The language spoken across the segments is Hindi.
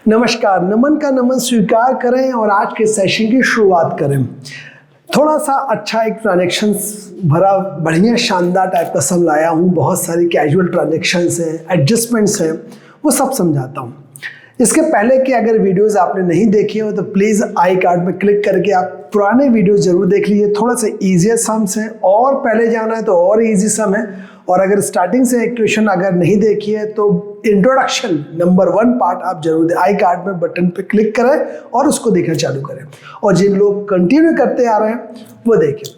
नमस्कार, नमन का नमन स्वीकार करें और आज के सेशन की शुरुआत करें। थोड़ा सा अच्छा एक ट्रांजैक्शंस भरा बढ़िया शानदार टाइप का सम लाया हूँ। बहुत सारी कैजुअल ट्रांजैक्शंस हैं, एडजस्टमेंट्स हैं, वो सब समझाता हूँ। इसके पहले कि अगर वीडियोस आपने नहीं देखी हो तो प्लीज़ आई कार्ड में क्लिक करके आप पुराने वीडियो ज़रूर देख लीजिए। थोड़ा सा ईजियर सम्स हैं और पहले जाना है तो और ईजी सम है। और अगर स्टार्टिंग से इक्वेशन अगर नहीं देखी है तो इंट्रोडक्शन नंबर 1 पार्ट आप जरूर दें। आई कार्ड में बटन पे क्लिक करें और उसको देखना चालू करें। और जिन लोग कंटिन्यू करते आ रहे हैं वो देखें।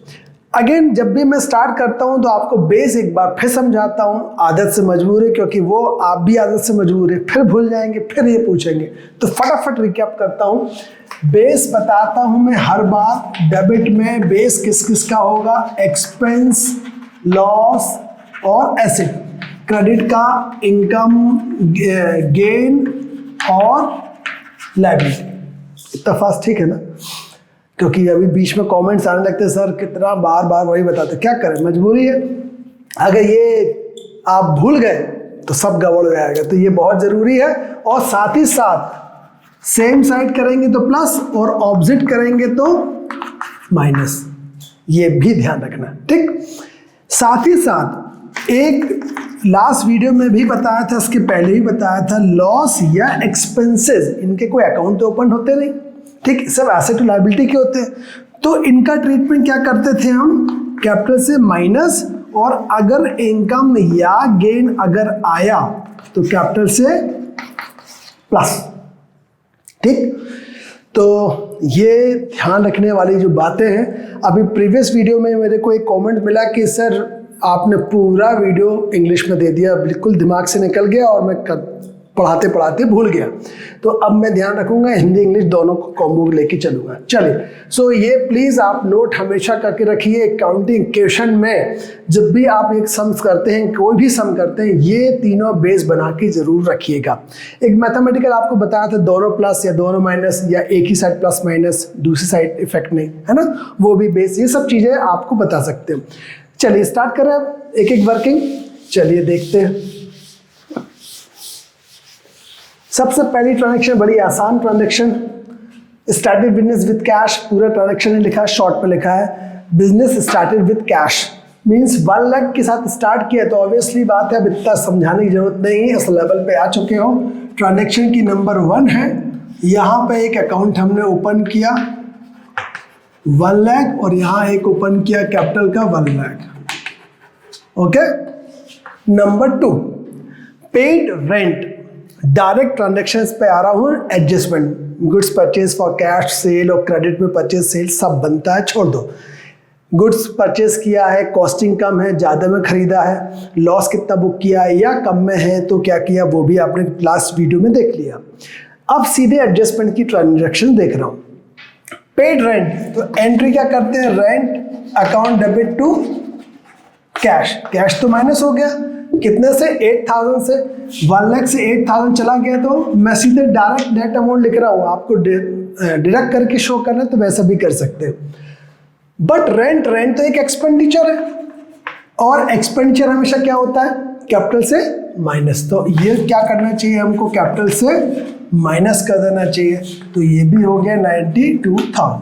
अगेन जब भी मैं स्टार्ट करता हूं तो आपको बेस एक बार फिर समझाता हूं। आदत से मजबूर है, क्योंकि वो आप भी आदत से मजबूर है, फिर भूल जाएंगे, फिर ये पूछेंगे। तो फटाफट रिकैप करता हूं। बेस बताता हूं मैं हर बार। डेबिट में बेस किस किस का होगा? एक्सपेंस, लॉस और एसेट। क्रेडिट का इनकम, गेन और लायबिलिटी। इतना फास्ट ठीक है ना? क्योंकि अभी बीच में कमेंट्स आने लगते हैं, सर कितना बार बार वही बताते, क्या करें, मजबूरी है। अगर ये आप भूल गए तो सब गड़बड़ हो जाएगा। तो ये बहुत ज़रूरी है। और साथ ही साथ सेम साइड करेंगे तो प्लस और ऑपोजिट करेंगे तो माइनस, ये भी ध्यान रखना, ठीक। साथ ही साथ एक लास्ट वीडियो में भी बताया था, इसके पहले ही बताया था, लॉस या एक्सपेंसेस इनके कोई अकाउंट तो ओपन होते नहीं, ठीक, सब एसेट और लायबिलिटी के होते हैं। तो इनका ट्रीटमेंट क्या करते थे हम? कैपिटल से माइनस, और अगर इनकम या गेन अगर आया तो कैपिटल से प्लस, ठीक। तो ये ध्यान रखने वाली जो बातें हैं। अभी प्रीवियस वीडियो में मेरे को एक कमेंट मिला कि सर आपने पूरा वीडियो इंग्लिश में दे दिया, बिल्कुल दिमाग से निकल गया और मैं पढ़ाते पढ़ाते भूल गया। तो अब मैं ध्यान रखूंगा, हिंदी इंग्लिश दोनों को कॉम्बो लेके चलूंगा। चलिए, सो ये प्लीज़ आप नोट हमेशा करके रखिए। काउंटिंग क्वेश्चन में जब भी आप एक सम करते हैं, कोई भी सम करते हैं, ये तीनों बेस बना के जरूर रखिएगा। एक मैथमेटिकल आपको बताया था, दोनों प्लस या दोनों माइनस या एक ही साइड प्लस माइनस, दूसरी साइड इफेक्ट नहीं, है ना, वो भी बेस, ये सब चीज़ें आपको बता सकते हैं। चलिए स्टार्ट करें एक एक वर्किंग। चलिए देखते हैं। सबसे पहली ट्रांजैक्शन बड़ी आसान transaction, started business with cash. पूरा ट्रांजैक्शन ने लिखा है, शॉर्ट में लिखा है, business started with cash means 1 lakh के साथ स्टार्ट किया। तो ऑब्वियसली बात है, अब इतना समझाने की जरूरत नहीं है, इस लेवल पे आ चुके हो। ट्रांजैक्शन की नंबर 1 है, यहाँ पे एक अकाउंट हमने ओपन किया 1 लाख, और यहाँ एक ओपन किया कैपिटल का 1 lakh. Okay. Number 2, paid rent. Direct transactions पे आ रहा हूँ। Adjustment, goods purchase for cash, sale और क्रेडिट में परचेज सेल सब बनता है, छोड़ दो। गुड्स परचेज किया है, कॉस्टिंग कम है, ज़्यादा में खरीदा है, लॉस कितना बुक किया है या कम में है तो क्या किया, वो भी आपने लास्ट वीडियो में देख लिया। अब सीधे एडजस्टमेंट की ट्रांजैक्शन देख रहा हूँ। पेड रेंट, तो एंट्री क्या करते हैं? Rent account debit to cash. Cash तो माइनस हो गया, कितने से? 8000 से। 1 लाख से 8000 चला गया, तो मैं सीधे डायरेक्ट नेट अमाउंट लिख रहा हूँ। आपको डिडक्ट करके शो करना है तो वैसा भी कर सकते हो। बट रेंट तो एक एक्सपेंडिचर है, और एक्सपेंडिचर हमेशा क्या होता है? कैपिटल से माइनस। तो ये क्या करना चाहिए हमको? कैपिटल से माइनस कर देना चाहिए। तो ये भी हो गया 92,000।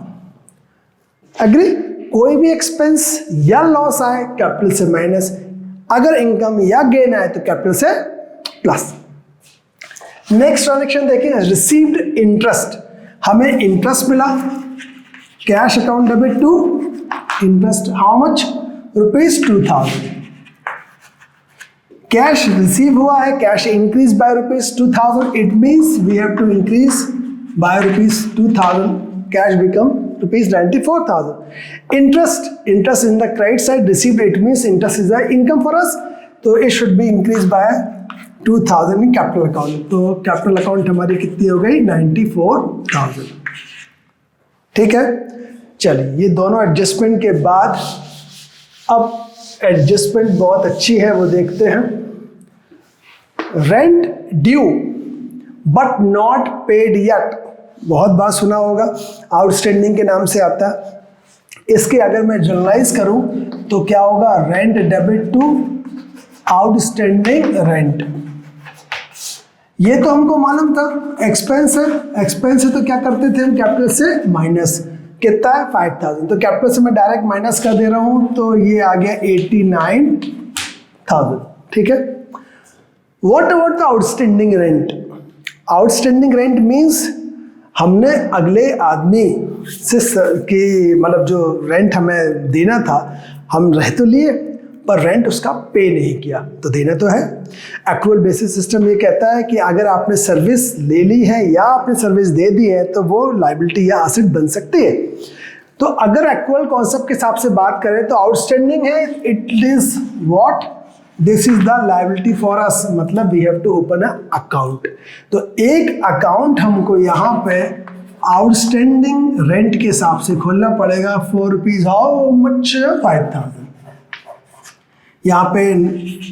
एग्री? कोई भी एक्सपेंस या लॉस आए कैपिटल से माइनस, अगर इनकम या गेन आए तो कैपिटल से प्लस। नेक्स्ट ट्रांजैक्शन देखें, रिसीव्ड इंटरेस्ट। हमें इंटरेस्ट मिला, cash account debit to interest, how much? ₹2000। Cash receive हुआ है, cash increase by ₹2000, it means we have to increase by ₹2000, cash become ₹94,000. Interest in the credit side received, it means interest is the income for us, तो it should be increased by 2000 in capital account. तो capital account हमारी कितनी हो गई? 94,000. ठीक है। चलिए, ये दोनों एडजस्टमेंट के बाद अब एडजस्टमेंट बहुत अच्छी है, वो देखते हैं। Rent due but not paid yet, बहुत बार सुना होगा, आउटस्टैंडिंग के नाम से आता है। इसके अगर मैं जनरलाइज करूं तो क्या होगा? Rent debit to outstanding rent. ये तो हमको मालूम था एक्सपेंस है, एक्सपेंस है तो क्या करते थे हम, कैपिटल से माइनस, कितना है 5000, तो कैपिटल से मैं डायरेक्ट माइनस कर दे रहा हूं, तो ये आ गया 89,000, ठीक है। What about the outstanding rent? Outstanding rent means हमने अगले आदमी से कि मतलब जो रेंट हमें देना था हम रह तो लिए पर रेंट उसका पे नहीं किया, तो देना तो है। एक्रूअल बेसिस सिस्टम ये कहता है कि अगर आपने सर्विस ले ली है या आपने सर्विस दे दी है तो वो लायबिलिटी या एसेट बन सकती है। तो अगर एक्रूअल कॉन्सेप्ट के हिसाब से बात करें तो आउटस्टैंडिंग है, it is what, this is the liability for us, मतलब we have to open a account. तो एक अकाउंट हमको यहाँ पे आउटस्टैंडिंग रेंट के हिसाब से खोलना पड़ेगा। 4 रुपीज, हाउ मच, 5000। यहाँ पे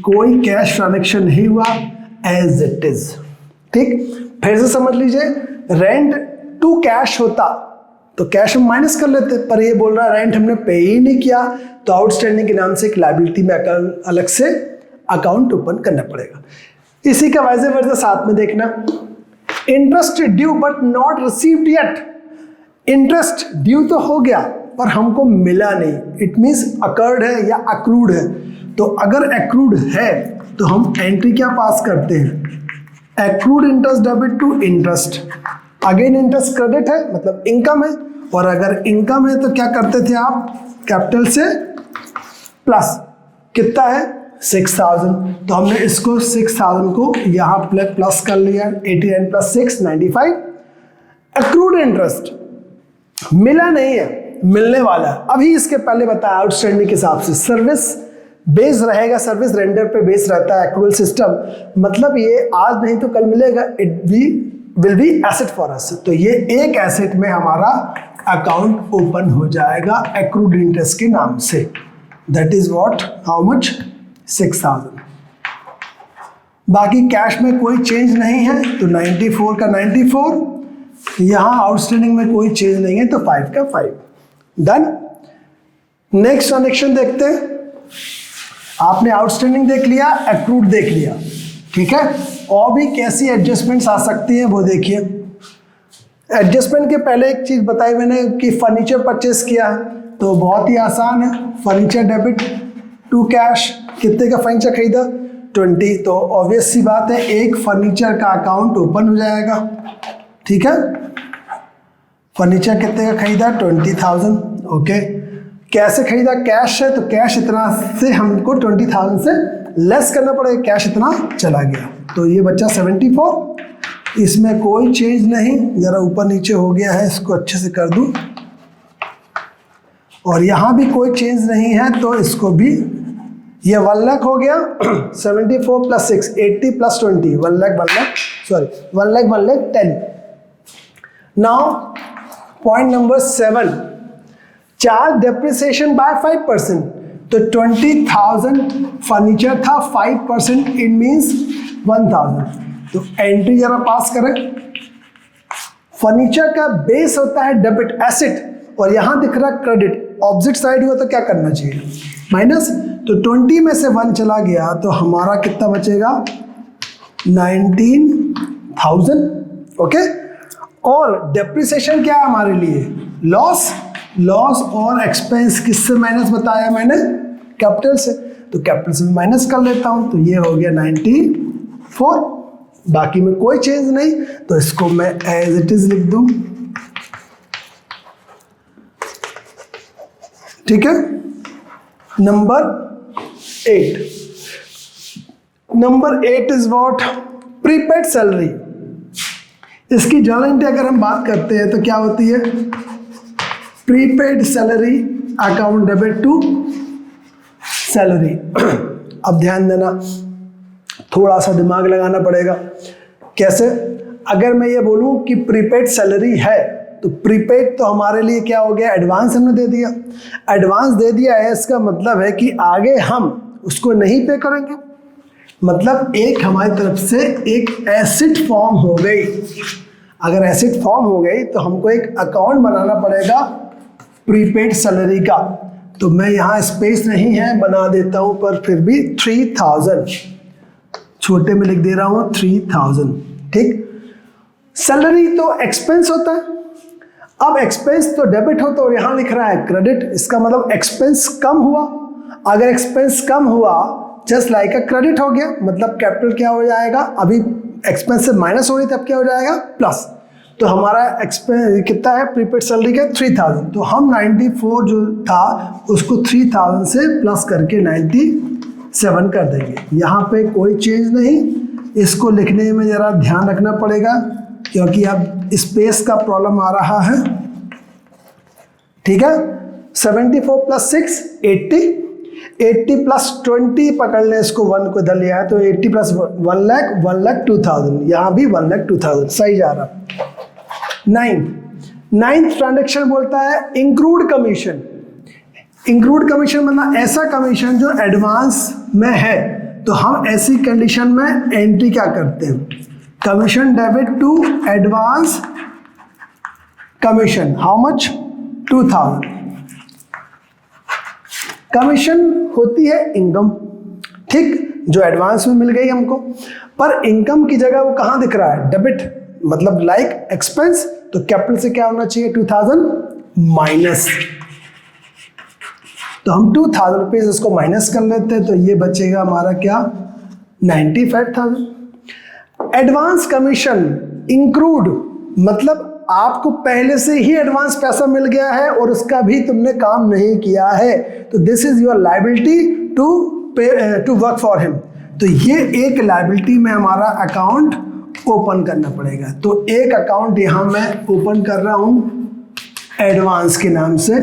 कोई कैश ट्रांजेक्शन नहीं हुआ, एज इट इज, ठीक। फिर से समझ लीजिए, रेंट टू कैश होता तो कैश हम माइनस कर लेते, पर ये बोल रहा है रेंट हमने पे ही नहीं किया, तो आउटस्टैंडिंग के नाम से एक लायबिलिटी में अलग से अकाउंट ओपन करना पड़ेगा। इसी का वाइस वर्सा साथ में देखना, interest due but not received yet. Interest due तो हो गया पर हमको मिला नहीं, इट मीन्स अकर्ड है या अक्रूड है। तो अगर एक्रूड है तो हम एंट्री क्या पास करते हैं, accrued interest debit to interest. Again interest credit है मतलब इनकम है, और अगर इनकम है तो क्या करते थे आप, कैपिटल से प्लस, कितना है 6000, तो हमने इसको 6000 को यहाँ प्लस कर लिया, 89 प्लस 6 95। एक्रूड इंटरेस्ट मिला नहीं है, मिलने वाला है। अभी इसके पहले बताया आउटस्टैंडिंग के हिसाब से सर्विस बेस रहेगा, सर्विस रेंडर पे बेस रहता है एक्रूअल सिस्टम, मतलब ये आज नहीं तो कल मिलेगा, it will be asset for us. तो ये एक एसेट में हमारा अकाउंट ओपन हो जाएगा एक्रूड इंटरेस्ट के नाम से, that is what, how much, 6000। बाकी कैश में कोई चेंज नहीं है तो 94 का 94, यहाँ आउटस्टैंडिंग में कोई चेंज नहीं है तो 5 का 5, डन। नेक्स्ट ट्रांजेक्शन देखते हैं। आपने आउटस्टैंडिंग देख लिया, एक्रूड देख लिया, ठीक है। और भी कैसी एडजस्टमेंट्स आ सकती हैं वो देखिए। एडजस्टमेंट के पहले एक चीज बताई मैंने कि फर्नीचर परचेस किया है, तो बहुत ही आसान है, फर्नीचर डेबिट टू कैश। कितने का फर्नीचर खरीदा, 20, तो ऑब्वियस सी बात है एक फर्नीचर का अकाउंट ओपन हो जाएगा, ठीक है। फर्नीचर कितने का खरीदा, 20,000, ओके। कैसे खरीदा, कैश है तो कैश इतना से हमको 20,000 से लेस करना पड़ेगा, कैश इतना चला गया, तो ये बच्चा 74, इसमें कोई चेंज नहीं, जरा ऊपर नीचे हो गया है, इसको अच्छे से कर दूं, और यहाँ भी कोई चेंज नहीं है तो इसको भी, ये 1 लाख हो गया, 74 plus 6 80 plus 20 1 lakh 10। Now point number 7, charge depreciation by 5%। तो 20,000 फर्नीचर था, 5% इट मीन्स 1000। तो एंट्री जरा पास करें। फर्नीचर का बेस होता है डेबिट एसेट, और यहां दिख रहा क्रेडिट, ऑपोजिट साइड हुआ तो क्या करना चाहिए, माइनस। तो 20 में से 1 चला गया तो हमारा कितना बचेगा, 19,000, ओके। और डेप्रिसिएशन क्या है हमारे लिए, लॉस। लॉस और एक्सपेंस किससे माइनस बताया मैंने, कैपिटल से, तो कैपिटल से माइनस कर लेता हूं, तो ये हो गया 94। बाकी में कोई चेंज नहीं, तो इसको मैं एज इट इज लिख दूं, ठीक है। Number 8 is what, prepaid salary. इसकी जर्नल एंट्री अगर हम बात करते हैं तो क्या होती है, prepaid salary account debit to salary. अब ध्यान देना, थोड़ा सा दिमाग लगाना पड़ेगा। कैसे, अगर मैं ये बोलूं कि प्रीपेड सैलरी है, तो प्रीपेड तो हमारे लिए क्या हो गया, एडवांस हमने दे दिया। एडवांस दे दिया है, इसका मतलब है कि आगे हम उसको नहीं पे करेंगे, मतलब एक हमारी तरफ से एक एसेट फॉर्म हो गई। अगर एसेट फॉर्म हो गई तो हमको एक अकाउंट बनाना पड़ेगा प्रीपेड सैलरी का। तो मैं यहाँ स्पेस नहीं है, बना देता हूँ, पर फिर भी 3000 छोटे में लिख दे रहा हूँ, 3000। ठीक। सैलरी तो एक्सपेंस होता है, अब एक्सपेंस तो डेबिट होता है और यहाँ लिख रहा है क्रेडिट, इसका मतलब एक्सपेंस कम हुआ। अगर एक्सपेंस कम हुआ जस्ट लाइक अ क्रेडिट हो गया, मतलब कैपिटल क्या हो जाएगा, अभी एक्सपेंस से माइनस हो रही थी, अब क्या हो जाएगा प्लस। तो हमारा एक्सपेंस कितना है प्रीपेड सैलरी का 3000, तो हम 94 जो था उसको 3000 से प्लस करके 97 कर देंगे। यहाँ पे कोई चेंज नहीं, इसको लिखने में ज़रा ध्यान रखना पड़ेगा क्योंकि अब स्पेस का प्रॉब्लम आ रहा है, ठीक है। 74 प्लस 6 80, 80 प्लस 20 पकड़ लें, इसको 1 को इधर लिया है तो 80 प्लस 1 लाख 1,02,000, यहाँ भी 1,02,000 सही जा रहा। नाइन्थ ट्रांजेक्शन बोलता है इंक्लूड कमीशन। इंक्लूड कमीशन मतलब ऐसा कमीशन जो एडवांस में है, तो हम ऐसी कंडीशन में एंट्री क्या करते हैं, commission debit to advance commission, how much 2000। Commission होती है इनकम, ठीक, जो एडवांस में मिल गई हमको, पर इनकम की जगह वो कहाँ दिख रहा है, डेबिट, मतलब लाइक एक्सपेंस, तो कैपिटल से क्या होना चाहिए 2000 माइनस, तो हम 2000 रुपीज इसको माइनस कर लेते हैं, तो ये बचेगा हमारा क्या 95,000। एडवांस कमीशन इंक्लूड मतलब आपको पहले से ही एडवांस पैसा मिल गया है और उसका भी तुमने काम नहीं किया है, तो this is your liability to pay to work for him. तो ये एक लायबिलिटी में हमारा अकाउंट ओपन करना पड़ेगा। तो एक अकाउंट यहां मैं ओपन कर रहा हूं एडवांस के नाम से,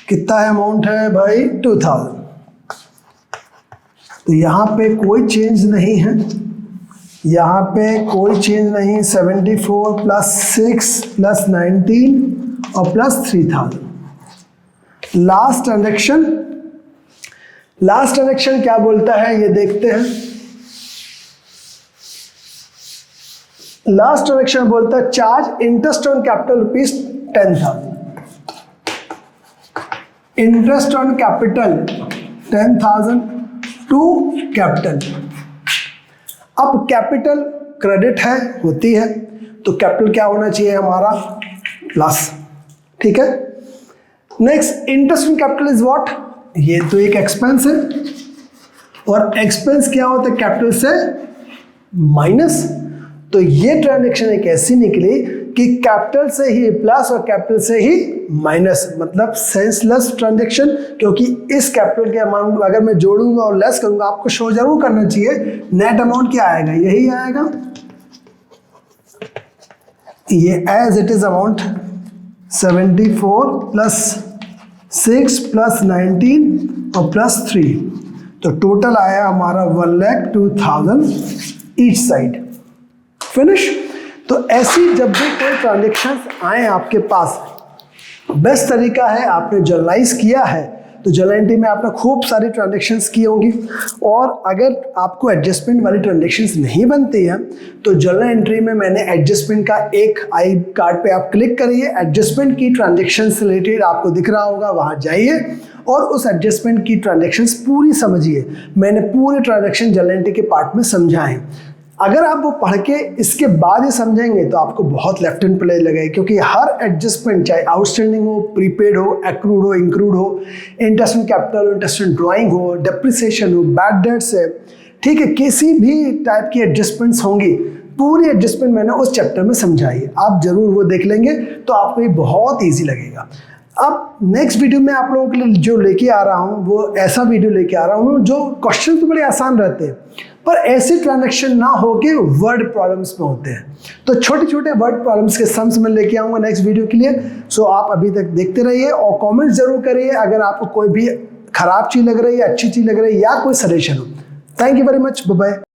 कितना अमाउंट है भाई 2000, तो यहां पे कोई चेंज नहीं है, यहाँ पे कोई चेंज नहीं। 74 प्लस 6 प्लस 19 और प्लस 3000। लास्ट ट्रांजेक्शन क्या बोलता है ये देखते हैं। लास्ट ट्रांजेक्शन बोलता है charge interest on capital rupees 10,000। Interest on capital 10,000 to capital. अब कैपिटल क्रेडिट है होती है, तो कैपिटल क्या होना चाहिए हमारा प्लस, ठीक है। Next interest on capital is what, ये तो एक एक्सपेंस है और एक्सपेंस क्या होता है कैपिटल से माइनस। तो ये ट्रांजैक्शन एक ऐसी निकली कि कैपिटल से ही प्लस और कैपिटल से ही माइनस, मतलब सेंसलेस ट्रांजैक्शन, क्योंकि इस कैपिटल के अमाउंट अगर मैं जोड़ूंगा और लेस करूंगा, आपको शो जरूर करना चाहिए नेट अमाउंट क्या आएगा, यही आएगा, ये as it is amount 74 plus 6 plus 19 और प्लस 3, तो टोटल आया हमारा 1,02,000 ईच साइड। फिनिश। तो ऐसी जब भी कोई ट्रांजेक्शन आए आपके पास, बेस्ट तरीका है आपने जर्नलाइज किया है, तो जर्नल एंट्री में आपने खूब सारी ट्रांजेक्शन्स की होंगी, और अगर आपको एडजस्टमेंट वाली ट्रांजेक्शन्स नहीं बनती हैं तो जर्नल एंट्री में मैंने एडजस्टमेंट का एक आई कार्ड पे आप क्लिक करिए, एडजस्टमेंट की ट्रांजेक्शन से रिलेटेड आपको दिख रहा होगा, वहाँ जाइए और उस एडजस्टमेंट की ट्रांजेक्शन्स पूरी समझिए। मैंने पूरे ट्रांजेक्शन जर्नल एंट्री के पार्ट में समझाए। अगर आप वो पढ़ के इसके बाद ही समझेंगे तो आपको बहुत लेफ्ट हैंड प्ले लगेगा, क्योंकि हर एडजस्टमेंट चाहे आउटस्टैंडिंग हो, प्रीपेड हो, एक्रूड हो, इंक्लूड हो, इंटरेस्ट ऑन कैपिटल हो, इंटरेस्ट ऑन ड्राइंग हो, डेप्रिसिएशन हो, बैड डेट्स है, ठीक है, किसी भी टाइप की एडजस्टमेंट्स होंगी, पूरी एडजस्टमेंट मैंने उस चैप्टर में समझाई है। आप जरूर वो देख लेंगे तो आपको ये बहुत ईजी लगेगा। अब नेक्स्ट वीडियो में आप लोगों के लिए जो लेके आ रहा हूँ वो ऐसा वीडियो लेके आ रहा हूँ जो क्वेश्चन तो बड़े आसान रहते हैं पर ऐसे ट्रांजैक्शन ना होके वर्ड प्रॉब्लम्स में होते हैं। तो छोटे छोटे वर्ड प्रॉब्लम्स के सम्स में लेके आऊँगा नेक्स्ट वीडियो के लिए। सो आप अभी तक देखते रहिए और कमेंट्स जरूर करिए अगर आपको कोई भी खराब चीज़ लग रही है, अच्छी चीज़ लग रही है या कोई सजेशन हो। Thank you very much, bye bye.